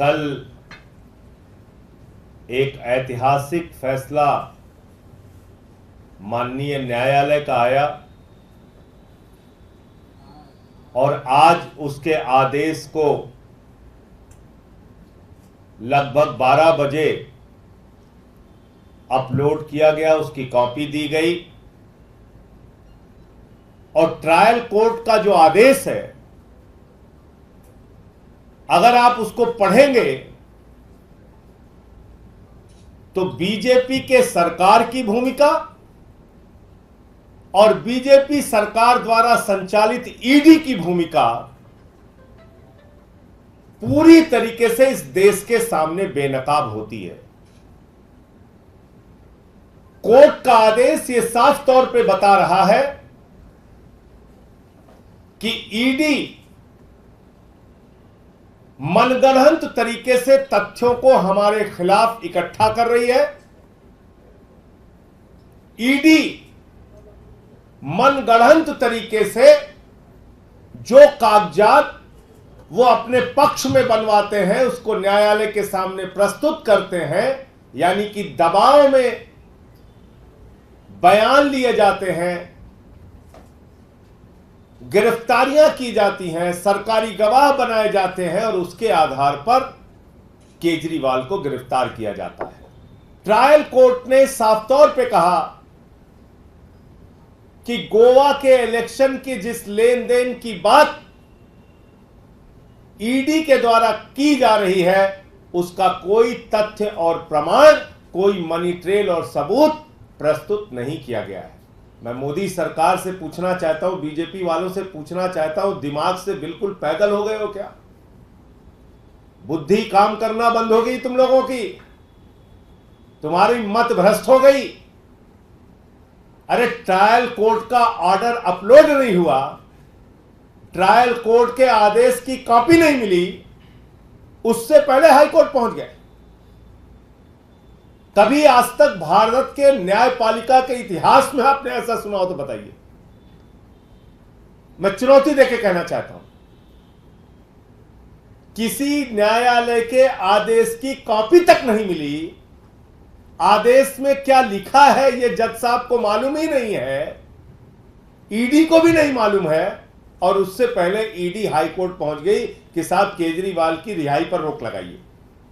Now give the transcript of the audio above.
कल एक ऐतिहासिक फैसला माननीय न्यायालय का आया और आज उसके आदेश को लगभग 12 बजे अपलोड किया गया, उसकी कॉपी दी गई और ट्रायल कोर्ट का जो आदेश है, अगर आप उसको पढ़ेंगे तो बीजेपी के सरकार की भूमिका और बीजेपी सरकार द्वारा संचालित ईडी की भूमिका पूरी तरीके से इस देश के सामने बेनकाब होती है। कोर्ट का आदेश ये साफ तौर पे बता रहा है कि ईडी मनगढ़ंत तरीके से तथ्यों को हमारे खिलाफ इकट्ठा कर रही है। ईडी मनगढ़ंत तरीके से जो कागजात वो अपने पक्ष में बनवाते हैं उसको न्यायालय के सामने प्रस्तुत करते हैं, यानी कि दबाव में बयान लिए जाते हैं, गिरफ्तारियां की जाती हैं, सरकारी गवाह बनाए जाते हैं और उसके आधार पर केजरीवाल को गिरफ्तार किया जाता है। ट्रायल कोर्ट ने साफ तौर पे कहा कि गोवा के इलेक्शन की जिस लेन देन की बात ईडी के द्वारा की जा रही है उसका कोई तथ्य और प्रमाण, कोई मनी ट्रेल और सबूत प्रस्तुत नहीं किया गया है। मैं मोदी सरकार से पूछना चाहता हूं, बीजेपी वालों से पूछना चाहता हूं, दिमाग से बिल्कुल पैदल हो गए हो क्या? बुद्धि काम करना बंद हो गई तुम लोगों की? तुम्हारी मत भ्रष्ट हो गई? अरे ट्रायल कोर्ट का ऑर्डर अपलोड नहीं हुआ, ट्रायल कोर्ट के आदेश की कॉपी नहीं मिली, उससे पहले हाई कोर्ट पहुंच गए। कभी आज तक भारत के न्यायपालिका के इतिहास में आपने ऐसा सुना हो तो बताइए। मैं चुनौती देके कहना चाहता हूं, किसी न्यायालय के आदेश की कॉपी तक नहीं मिली, आदेश में क्या लिखा है यह जज साहब को मालूम ही नहीं है, ईडी को भी नहीं मालूम है और उससे पहले ईडी हाई कोर्ट पहुंच गई कि साहब केजरीवाल की रिहाई पर रोक लगाइए।